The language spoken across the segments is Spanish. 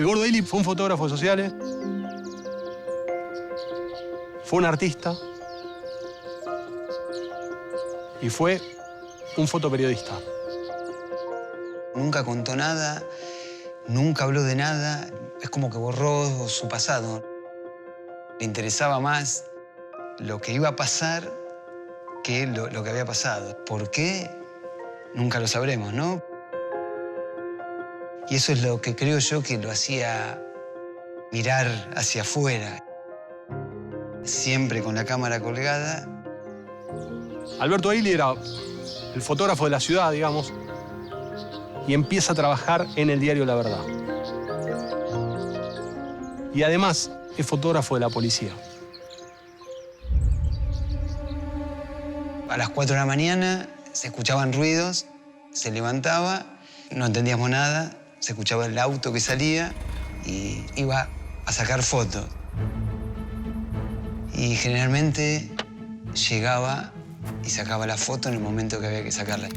El Gordo Ili fue un fotógrafo de sociales, fue un artista y fue un fotoperiodista. Nunca contó nada, nunca habló de nada. Es como que borró su pasado. Le interesaba más lo que iba a pasar que lo que había pasado. ¿Por qué? Nunca lo sabremos, ¿no? Y eso es lo que creo yo que lo hacía mirar hacia afuera. Siempre con la cámara colgada. Alberto Ili era el fotógrafo de la ciudad, digamos, y empieza a trabajar en el diario La Verdad. Y además es fotógrafo de la policía. A las 4 de la mañana se escuchaban ruidos, se levantaba, no entendíamos nada, se escuchaba el auto que salía y iba a sacar fotos. Y generalmente llegaba y sacaba la foto en el momento que había que sacarla.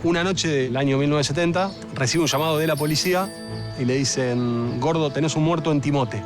Una noche del año 1970 recibe un llamado de la policía y le dicen: Gordo, tenés un muerto en Timote.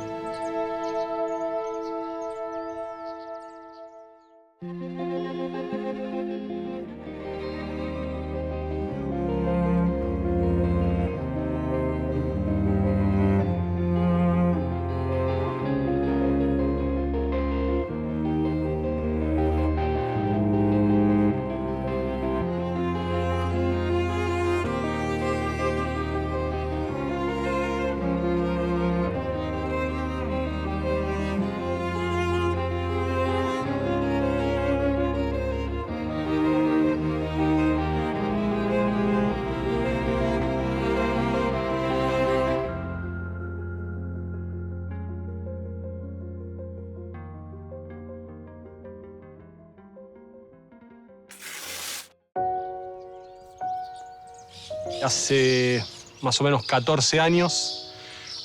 Hace más o menos 14 años,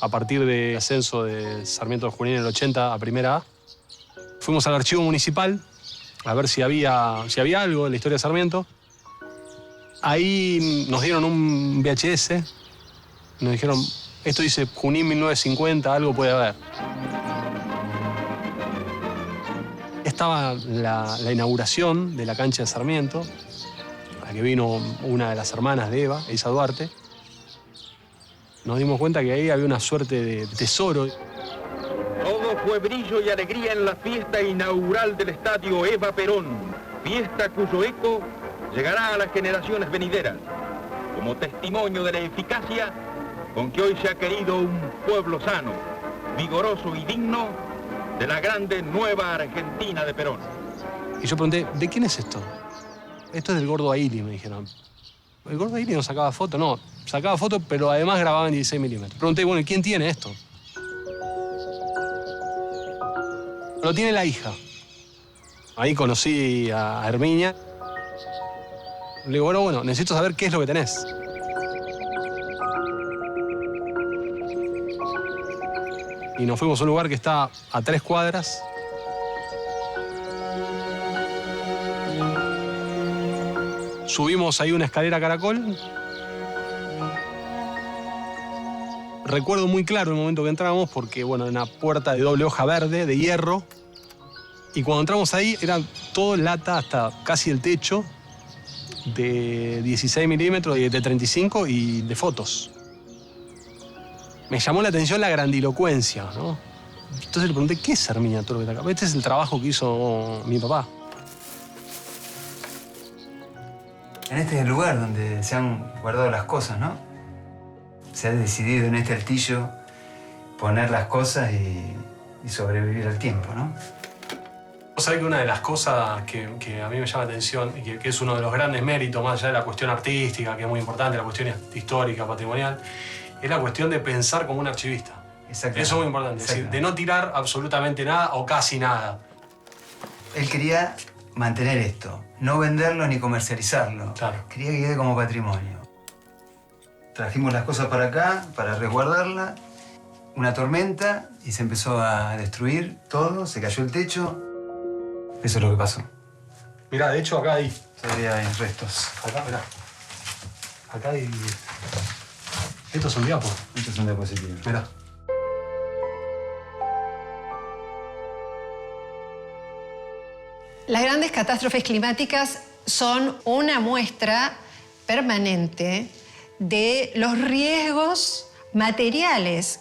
a partir del ascenso de Sarmiento de Junín en el 80 a Primera A, fuimos al archivo municipal a ver si había algo de la historia de Sarmiento. Ahí nos dieron un VHS, nos dijeron: esto dice Junín 1950, algo puede haber. Estaba la inauguración de la cancha de Sarmiento, que vino una de las hermanas de Eva, Elsa Duarte. Nos dimos cuenta que ahí había una suerte de tesoro. Todo fue brillo y alegría en la fiesta inaugural del estadio Eva Perón, fiesta cuyo eco llegará a las generaciones venideras, como testimonio de la eficacia con que hoy se ha querido un pueblo sano, vigoroso y digno de la grande nueva Argentina de Perón. Y yo pregunté: ¿de quién es esto? Esto es del Gordo Ili, me dijeron. ¿El Gordo Ili no sacaba fotos? No, sacaba fotos, pero además grababa en 16 milímetros. Pregunté: bueno, ¿y quién tiene esto? Lo tiene la hija. Ahí conocí a Herminia. Le digo: bueno, necesito saber qué es lo que tenés. Y nos fuimos a un lugar que está a 3 cuadras. Subimos ahí una escalera caracol. Recuerdo muy claro el momento que entramos porque, bueno, era una puerta de doble hoja verde, de hierro. Y cuando entramos ahí, era todo lata hasta casi el techo, de 16 milímetros, de 35 y de fotos. Me llamó la atención la grandilocuencia, ¿no? Entonces le pregunté: ¿qué es Herminia todo lo que está acá? Este es el trabajo que hizo mi papá. En este es el lugar donde se han guardado las cosas, ¿no? Se ha decidido en este altillo poner las cosas y sobrevivir al tiempo, ¿no? ¿Sabés que una de las cosas que a mí me llama la atención y que es uno de los grandes méritos, más allá de la cuestión artística, que es muy importante, la cuestión histórica, patrimonial, es la cuestión de pensar como un archivista? Eso es muy importante, es decir, de no tirar absolutamente nada o casi nada. Él quería mantener esto, no venderlo ni comercializarlo. Claro. Quería que quede como patrimonio. Trajimos las cosas para acá, para resguardarla. Una tormenta y se empezó a destruir todo, se cayó el techo. Eso es lo que pasó. Mirá, de hecho acá hay... Todavía hay restos. Acá, mirá. Acá hay... Estos son diapos. Estos son diapositivas. Mirá. Las grandes catástrofes climáticas son una muestra permanente de los riesgos materiales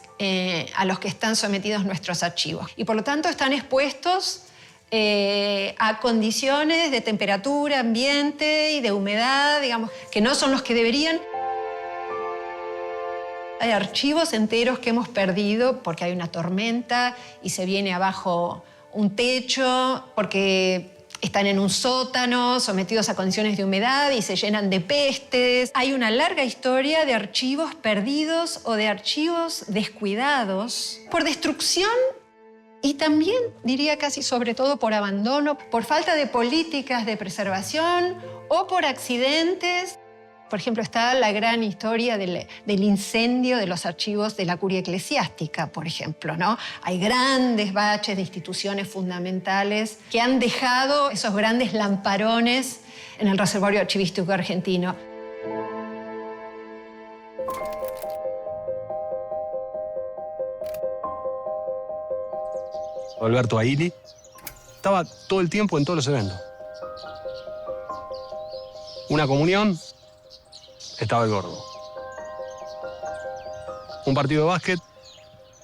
a los que están sometidos nuestros archivos. Y por lo tanto están expuestos a condiciones de temperatura, ambiente y de humedad, digamos, que no son los que deberían. Hay archivos enteros que hemos perdido porque hay una tormenta y se viene abajo un techo, porque están en un sótano, sometidos a condiciones de humedad y se llenan de pestes. Hay una larga historia de archivos perdidos o de archivos descuidados por destrucción y también, diría casi sobre todo, por abandono, por falta de políticas de preservación o por accidentes. Por ejemplo, está la gran historia del incendio de los archivos de la curia eclesiástica, por ejemplo, ¿no? Hay grandes baches de instituciones fundamentales que han dejado esos grandes lamparones en el reservorio archivístico argentino. Alberto Aili estaba todo el tiempo en todos los eventos. Una comunión, estaba el Gordo. Un partido de básquet,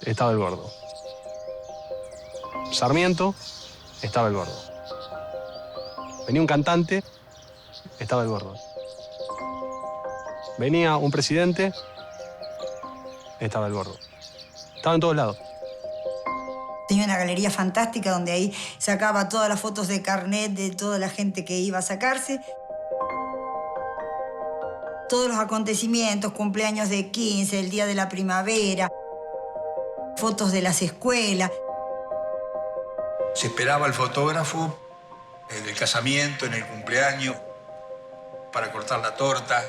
estaba el Gordo. Sarmiento, estaba el Gordo. Venía un cantante, estaba el Gordo. Venía un presidente, estaba el Gordo. Estaba en todos lados. Tenía una galería fantástica donde ahí sacaba todas las fotos de carnet de toda la gente que iba a sacarse. Todos los acontecimientos, cumpleaños de 15, el día de la primavera, fotos de las escuelas. Se esperaba al fotógrafo en el casamiento, en el cumpleaños, para cortar la torta.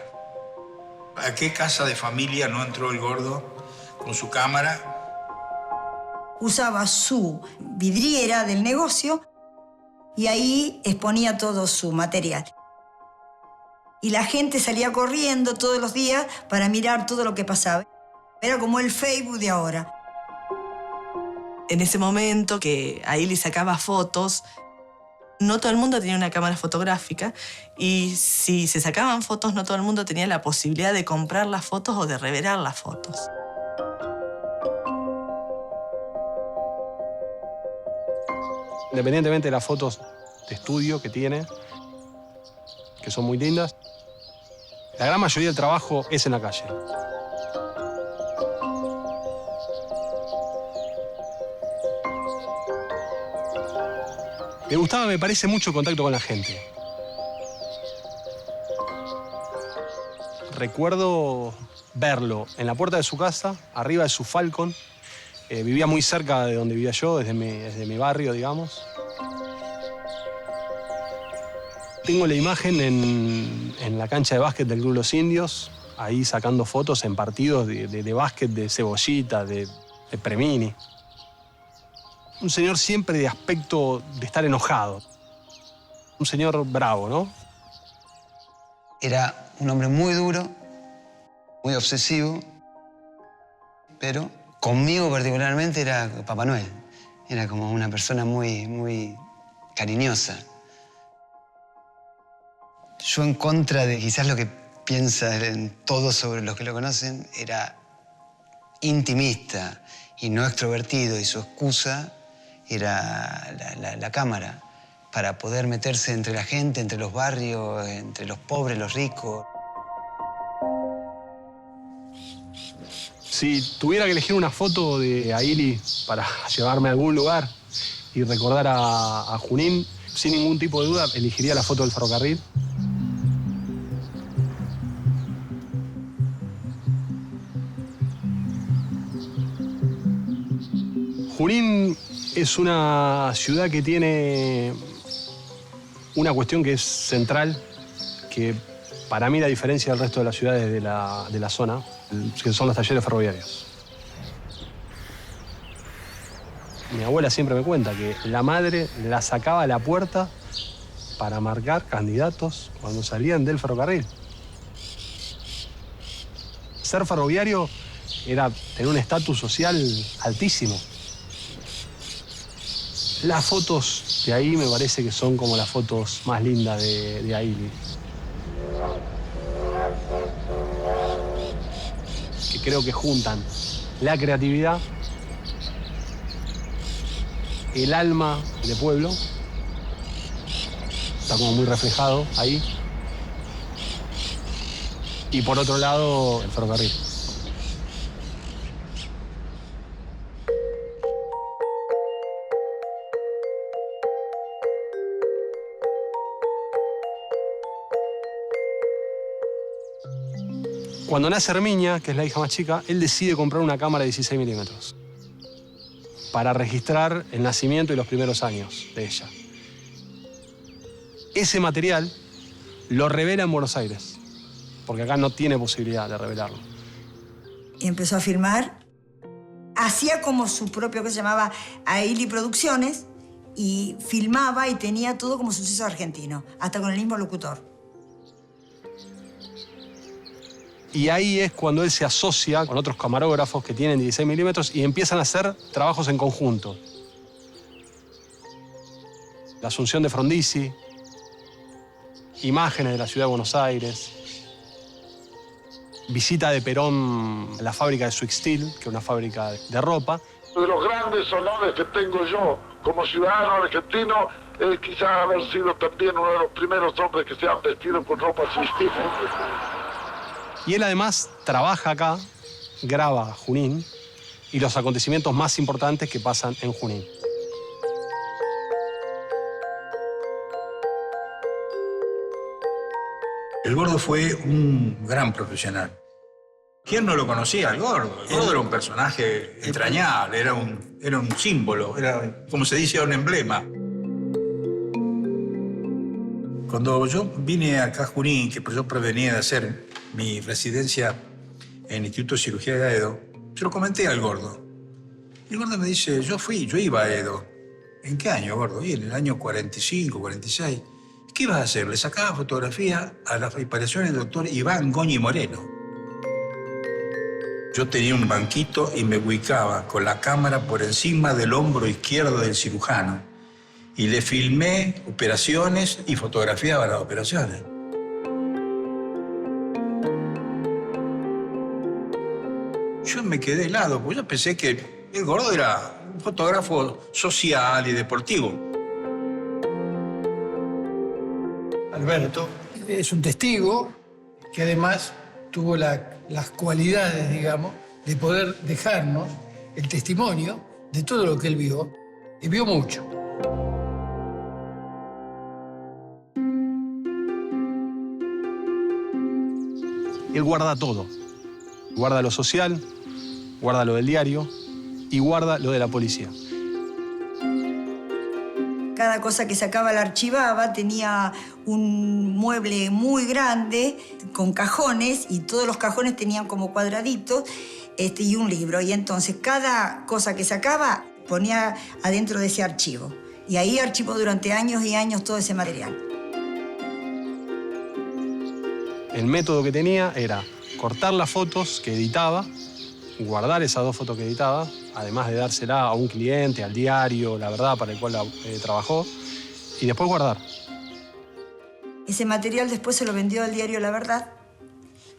¿A qué casa de familia no entró el Gordo con su cámara? Usaba su vidriera del negocio y ahí exponía todo su material. Y la gente salía corriendo todos los días para mirar todo lo que pasaba. Era como el Facebook de ahora. En ese momento que Aili sacaba fotos, no todo el mundo tenía una cámara fotográfica y si se sacaban fotos, no todo el mundo tenía la posibilidad de comprar las fotos o de revelar las fotos. Independientemente de las fotos de estudio que tiene, que son muy lindas, la gran mayoría del trabajo es en la calle. Me gustaba, me parece, mucho el contacto con la gente. Recuerdo verlo en la puerta de su casa, arriba de su Falcon. Vivía muy cerca de donde vivía yo, desde mi barrio, digamos. Tengo la imagen en la cancha de básquet del Club Los Indios, ahí sacando fotos en partidos de básquet de Cebollita, de Premini. Un señor siempre de aspecto de estar enojado. Un señor bravo, ¿no? Era un hombre muy duro, muy obsesivo, pero conmigo particularmente era Papá Noel. Era como una persona muy cariñosa. Yo, en contra de quizás lo que piensan todos sobre los que lo conocen, era intimista y no extrovertido, y su excusa era la cámara para poder meterse entre la gente, entre los barrios, entre los pobres, los ricos. Si tuviera que elegir una foto de Aili para llevarme a algún lugar y recordar a Junín, sin ningún tipo de duda, elegiría la foto del ferrocarril. Junín es una ciudad que tiene una cuestión que es central, que para mí la diferencia del resto de las ciudades de la zona, que son los talleres ferroviarios. Mi abuela siempre me cuenta que la madre la sacaba a la puerta para marcar candidatos cuando salían del ferrocarril. ser ferroviario era tener un estatus social altísimo. Las fotos de ahí me parece que son como las fotos más lindas de Ailey. Que creo que juntan la creatividad, el alma del pueblo, está como muy reflejado ahí, y por otro lado, el ferrocarril. Cuando nace Herminia, que es la hija más chica, él decide comprar una cámara de 16 milímetros para registrar el nacimiento y los primeros años de ella. Ese material lo revela en Buenos Aires, porque acá no tiene posibilidad de revelarlo. Y empezó a filmar. Hacía como su propio, que se llamaba Ailey Producciones, y filmaba y tenía todo como suceso argentino, hasta con el mismo locutor. Y ahí es cuando él se asocia con otros camarógrafos que tienen 16 milímetros y empiezan a hacer trabajos en conjunto. La Asunción de Frondizi, imágenes de la ciudad de Buenos Aires, visita de Perón a la fábrica de Suixtil, que es una fábrica de ropa. Uno de los grandes honores que tengo yo como ciudadano argentino es quizás haber sido también uno de los primeros hombres que se han vestido con ropa Suixtil. Y él además trabaja acá, graba Junín y los acontecimientos más importantes que pasan en Junín. El Gordo fue un gran profesional. ¿Quién no lo conocía, el Gordo? El Gordo era un personaje entrañable, era un símbolo, era, como se dice, un emblema. Cuando yo vine acá a Junín, que yo provenía de hacer mi residencia en el Instituto de Cirugía de Aedo, se lo comenté al Gordo. Y el Gordo me dice, yo iba a Aedo. ¿En qué año, Gordo? Y en el año 45, 46. ¿Qué ibas a hacer? Le sacaba fotografía a las reparaciones del doctor Iván Goñi Moreno. Yo tenía un banquito y me ubicaba con la cámara por encima del hombro izquierdo del cirujano. Y le filmé operaciones y fotografiaba las operaciones. Yo me quedé helado, porque yo pensé que el Gordo era un fotógrafo social y deportivo. Alberto es un testigo que además tuvo las cualidades, digamos, de poder dejarnos el testimonio de todo lo que él vio, y vio mucho. Él guarda todo. Guarda lo social, guarda lo del diario y guarda lo de la policía. Cada cosa que sacaba la archivaba, tenía un mueble muy grande con cajones y todos los cajones tenían como cuadraditos y un libro. Y entonces cada cosa que sacaba ponía adentro de ese archivo. Y ahí archivó durante años y años todo ese material. El método que tenía era cortar las fotos que editaba, guardar esas 2 fotos que editaba, además de dársela a un cliente, al diario, La Verdad, para el cual trabajó, y después guardar. Ese material después se lo vendió al diario La Verdad,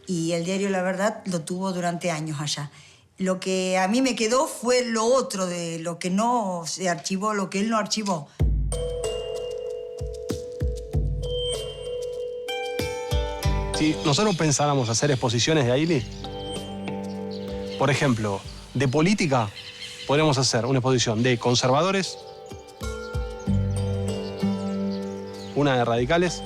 y el diario La Verdad lo tuvo durante años allá. Lo que a mí me quedó fue lo otro de lo que no se archivó, lo que él no archivó. Si nosotros pensáramos hacer exposiciones de Ailey, por ejemplo, de política, podríamos hacer una exposición de conservadores, una de radicales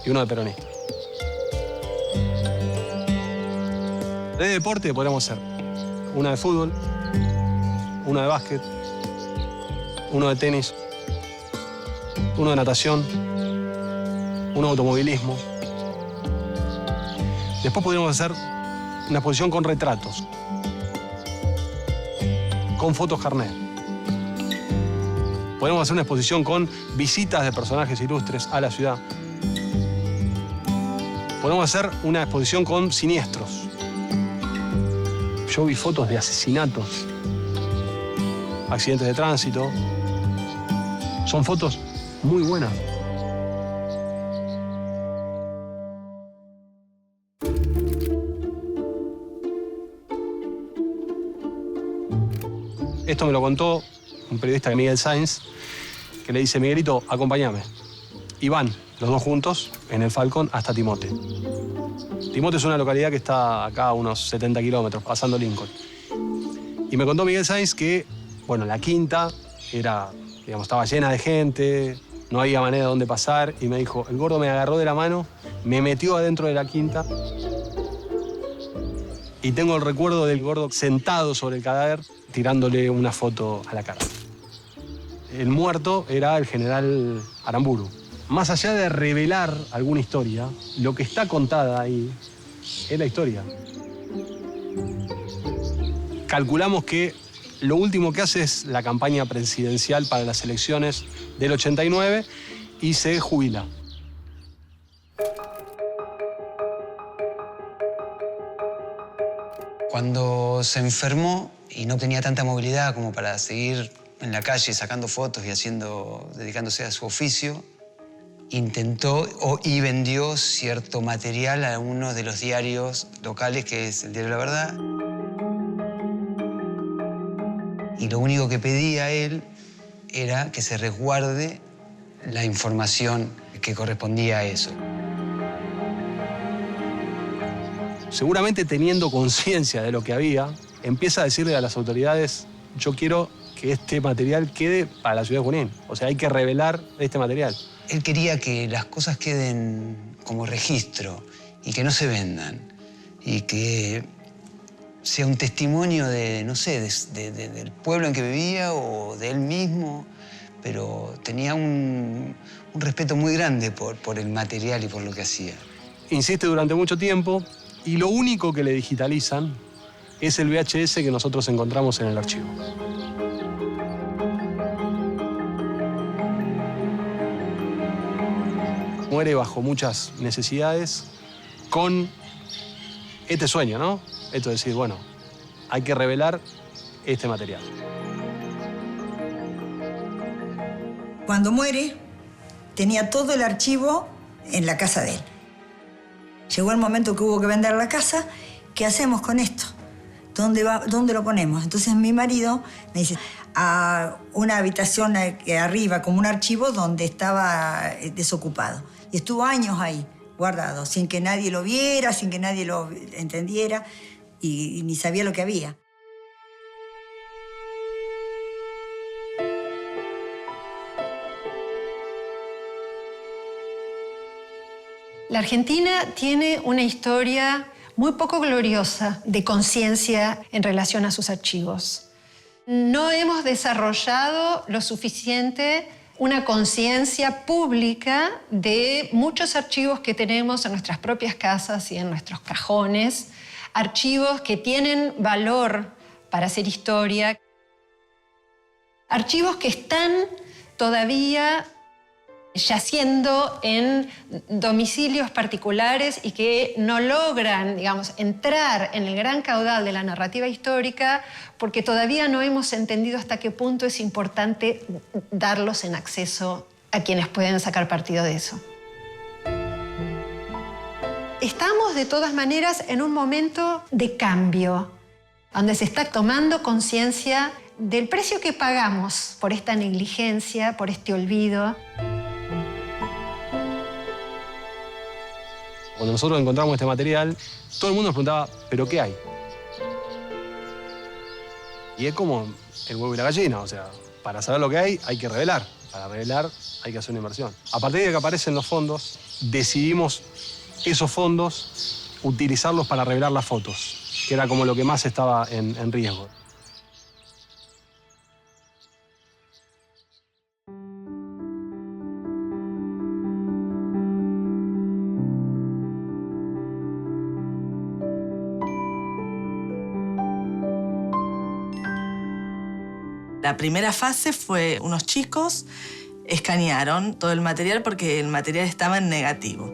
y una de peronistas. De deporte podríamos hacer una de fútbol, una de básquet, uno de tenis, uno de natación, uno de automovilismo. Después podríamos hacer una exposición con retratos, con fotos carnet. Podemos hacer una exposición con visitas de personajes ilustres a la ciudad. Podemos hacer una exposición con siniestros. Yo vi fotos de asesinatos, accidentes de tránsito. Son fotos muy buenas. Esto me lo contó un periodista, Miguel Sáenz, que le dice: Miguelito, acompáñame. Y van los dos juntos en el Falcon hasta Timote. Timote es una localidad que está acá a unos 70 kilómetros, pasando Lincoln. Y me contó Miguel Sáenz que, bueno, la quinta era, digamos, estaba llena de gente, no había manera de dónde pasar, y me dijo: el gordo me agarró de la mano, me metió adentro de la quinta, y tengo el recuerdo del gordo sentado sobre el cadáver, tirándole una foto a la cara. El muerto era el general Aramburu. Más allá de revelar alguna historia, lo que está contada ahí es la historia. Calculamos que lo último que hace es la campaña presidencial para las elecciones del 89 y se jubila. Cuando se enfermó y no tenía tanta movilidad como para seguir en la calle sacando fotos y dedicándose a su oficio, intentó y vendió cierto material a uno de los diarios locales, que es el Diario La Verdad. Y lo único que pedía él era que se resguarde la información que correspondía a eso. Seguramente teniendo conciencia de lo que había, empieza a decirle a las autoridades: yo quiero que este material quede para la ciudad de Junín. O sea, hay que revelar este material. Él quería que las cosas queden como registro y que no se vendan. Y que sea un testimonio de, no sé, del pueblo en que vivía o de él mismo. Pero tenía un respeto muy grande por el material y por lo que hacía. Insiste durante mucho tiempo y lo único que le digitalizan es el VHS que nosotros encontramos en el archivo. Muere bajo muchas necesidades con este sueño, ¿no? Esto de decir, bueno, hay que revelar este material. Cuando muere, tenía todo el archivo en la casa de él. Llegó el momento que hubo que vender la casa. ¿Qué hacemos con esto? ¿Dónde lo ponemos? Entonces mi marido me dice: a una habitación arriba, como un archivo donde estaba desocupado. Y estuvo años ahí, guardado, sin que nadie lo viera, sin que nadie lo entendiera, y ni sabía lo que había. La Argentina tiene una historia muy poco gloriosa de conciencia en relación a sus archivos. No hemos desarrollado lo suficiente una conciencia pública de muchos archivos que tenemos en nuestras propias casas y en nuestros cajones, archivos que tienen valor para hacer historia, archivos que están todavía yaciendo en domicilios particulares y que no logran, digamos, entrar en el gran caudal de la narrativa histórica porque todavía no hemos entendido hasta qué punto es importante darlos en acceso a quienes pueden sacar partido de eso. Estamos, de todas maneras, en un momento de cambio, donde se está tomando conciencia del precio que pagamos por esta negligencia, por este olvido. Cuando nosotros encontramos este material, todo el mundo nos preguntaba: ¿pero qué hay? Y es como el huevo y la gallina, o sea, para saber lo que hay que revelar. Para revelar hay que hacer una inversión. A partir de que aparecen los fondos, decidimos esos fondos utilizarlos para revelar las fotos, que era como lo que más estaba en riesgo. La primera fase fue unos chicos escanearon todo el material porque el material estaba en negativo.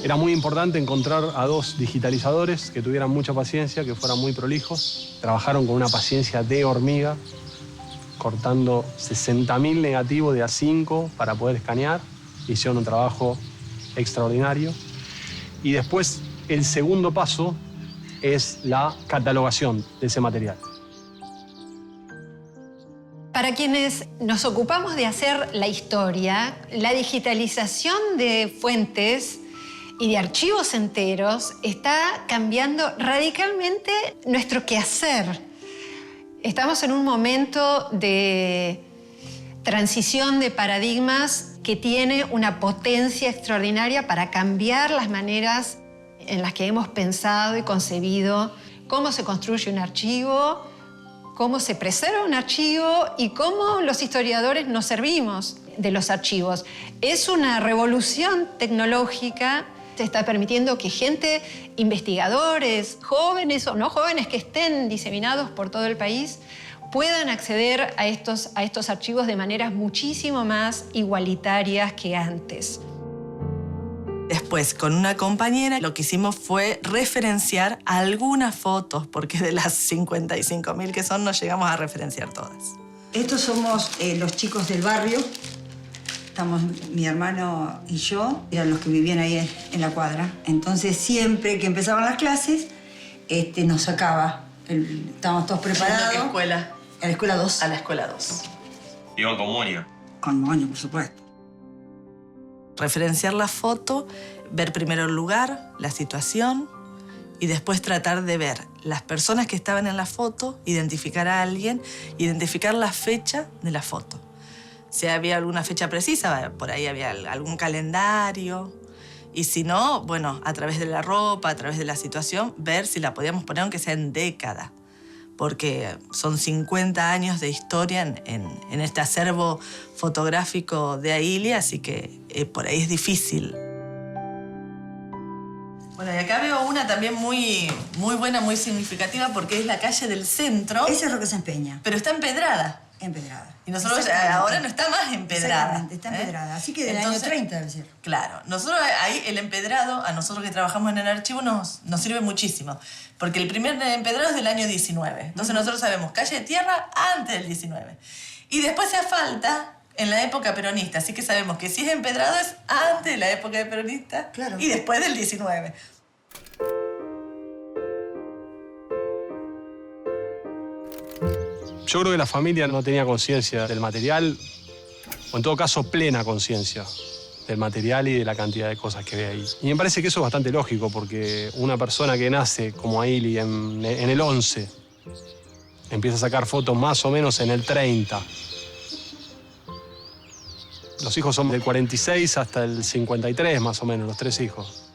Era muy importante encontrar a 2 digitalizadores que tuvieran mucha paciencia, que fueran muy prolijos. Trabajaron con una paciencia de hormiga, cortando 60.000 negativos de A5 para poder escanear. Hicieron un trabajo extraordinario. Y después, el segundo paso es la catalogación de ese material. Para quienes nos ocupamos de hacer la historia, la digitalización de fuentes y de archivos enteros está cambiando radicalmente nuestro quehacer. Estamos en un momento de transición de paradigmas que tiene una potencia extraordinaria para cambiar las maneras en las que hemos pensado y concebido cómo se construye un archivo, cómo se preserva un archivo y cómo los historiadores nos servimos de los archivos. Es una revolución tecnológica. Se está permitiendo que gente, investigadores, jóvenes o no jóvenes que estén diseminados por todo el país, puedan acceder a estos archivos de maneras muchísimo más igualitarias que antes. Después, con una compañera, lo que hicimos fue referenciar algunas fotos, porque de las 55.000 que son, no llegamos a referenciar todas. Estos somos los chicos del barrio. Estamos mi hermano y yo, eran los que vivían ahí en la cuadra. Entonces, siempre que empezaban las clases, nos sacaba. Estábamos todos preparados. ¿A qué escuela? A la escuela 2. A la escuela 2. ¿Iban con moño? Con moño, por supuesto. Referenciar la foto, ver primero el lugar, la situación, y después tratar de ver las personas que estaban en la foto, identificar a alguien, identificar la fecha de la foto. Si había alguna fecha precisa, por ahí había algún calendario. Y si no, bueno, a través de la ropa, a través de la situación, ver si la podíamos poner aunque sea en década. Porque son 50 años de historia en este acervo fotográfico de Ailia, así que por ahí es difícil. Bueno, y acá veo una también muy buena, muy significativa, porque es la calle del centro. Eso es lo que se empeña. Pero está empedrada. Empedrada. Y nosotros ahora no está más empedrada. Exactamente, está empedrada. Así que del año 30 debe ser. Claro. Nosotros ahí el empedrado, a nosotros que trabajamos en el archivo, nos sirve muchísimo. Porque el primer empedrado es del año 19. Entonces nosotros sabemos calle de tierra antes del 19. Y después se asfalta en la época peronista. Así que sabemos que si es empedrado es antes de la época de peronista, claro, y después del 19. Yo creo que la familia no tenía conciencia del material, o en todo caso plena conciencia del material y de la cantidad de cosas que ve ahí. Y me parece que eso es bastante lógico, porque una persona que nace como Aili en el 11, empieza a sacar fotos más o menos en el 30. Los hijos son del 46 hasta el 53, más o menos, los 3 hijos.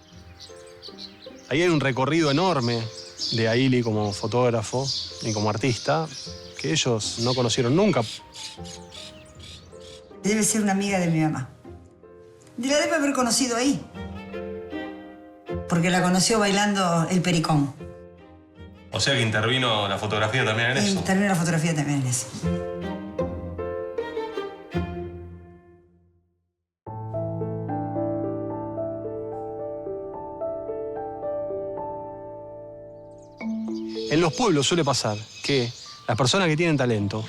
Ahí hay un recorrido enorme de Aili como fotógrafo y como artista, que ellos no conocieron nunca. Debe ser una amiga de mi mamá. La debe haber conocido ahí. Porque la conoció bailando el pericón. O sea que intervino la fotografía también en eso. Intervino la fotografía también en eso. En los pueblos suele pasar que las personas que tienen talento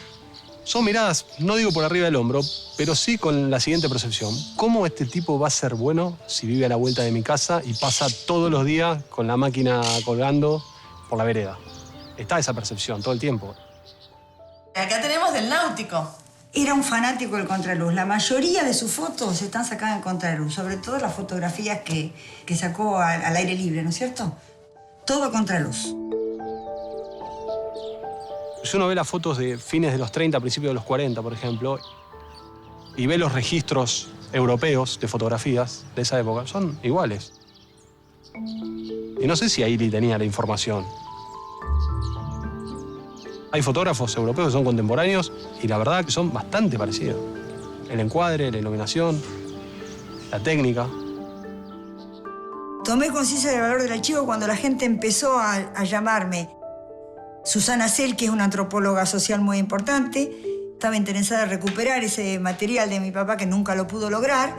son miradas, no digo por arriba del hombro, pero sí con la siguiente percepción. ¿Cómo este tipo va a ser bueno si vive a la vuelta de mi casa y pasa todos los días con la máquina colgando por la vereda? Está esa percepción todo el tiempo. Acá tenemos del náutico. Era un fanático del contraluz. La mayoría de sus fotos están sacadas en contraluz, sobre todo las fotografías que sacó al aire libre, ¿no es cierto? Todo contraluz. Si uno ve las fotos de fines de los 30, principios de los 40, por ejemplo, y ve los registros europeos de fotografías de esa época, son iguales. Y no sé si Aili tenía la información. Hay fotógrafos europeos que son contemporáneos y la verdad que son bastante parecidos. El encuadre, la iluminación, la técnica. Tomé conciencia del valor del archivo cuando la gente empezó a llamarme. Susana Sell, que es una antropóloga social muy importante, estaba interesada en recuperar ese material de mi papá que nunca lo pudo lograr,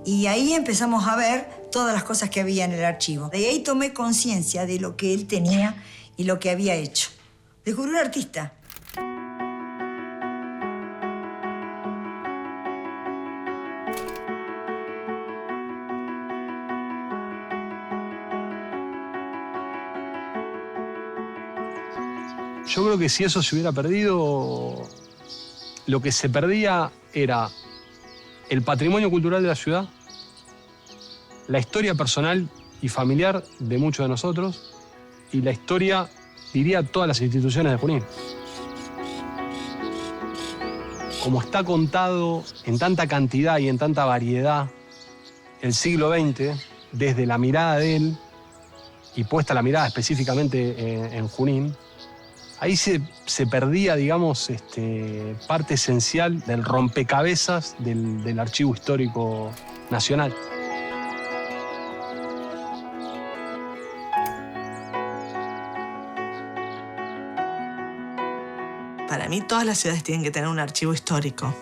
y ahí empezamos a ver todas las cosas que había en el archivo. De ahí tomé conciencia de lo que él tenía y lo que había hecho. Descubrí un artista. Yo creo que si eso se hubiera perdido, lo que se perdía era el patrimonio cultural de la ciudad, la historia personal y familiar de muchos de nosotros y la historia, diría, de todas las instituciones de Junín. Como está contado en tanta cantidad y en tanta variedad el siglo XX, desde la mirada de él y puesta la mirada específicamente en Junín, ahí se perdía, digamos, parte esencial del rompecabezas del Archivo Histórico Nacional. Para mí, todas las ciudades tienen que tener un archivo histórico,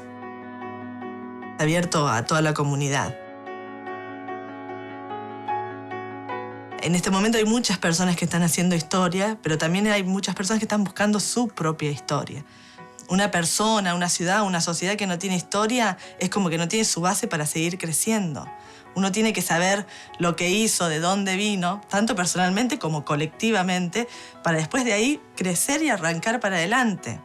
abierto a toda la comunidad. En este momento hay muchas personas que están haciendo historia, pero también hay muchas personas que están buscando su propia historia. Una persona, una ciudad, una sociedad que no tiene historia es como que no tiene su base para seguir creciendo. Uno tiene que saber lo que hizo, de dónde vino, tanto personalmente como colectivamente, para después de ahí crecer y arrancar para adelante.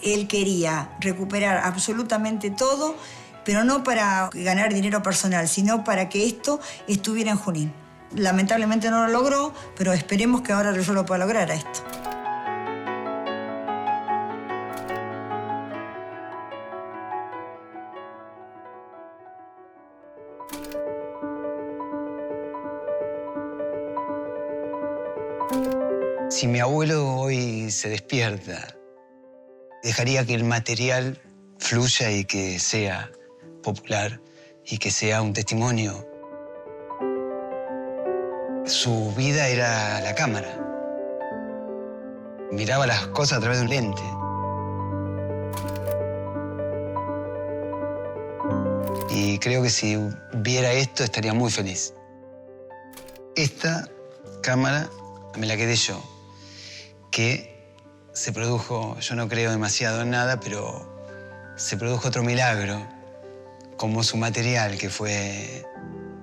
Él quería recuperar absolutamente todo, pero no para ganar dinero personal, sino para que esto estuviera en Junín. Lamentablemente no lo logró, pero esperemos que ahora yo lo pueda lograr a esto. Si mi abuelo hoy se despierta, dejaría que el material fluya y que sea popular y que sea un testimonio. Su vida era la cámara. Miraba las cosas a través de un lente. Y creo que si viera esto estaría muy feliz. Esta cámara me la quedé yo, que se produjo, yo no creo demasiado en nada, pero se produjo otro milagro, como su material, que fue,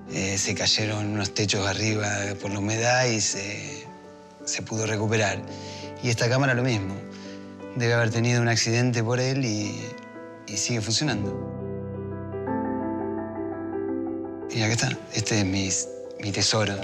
se cayeron unos techos arriba por la humedad y se pudo recuperar. Y esta cámara lo mismo, debe haber tenido un accidente por él y sigue funcionando. Y acá está, este es mi tesoro.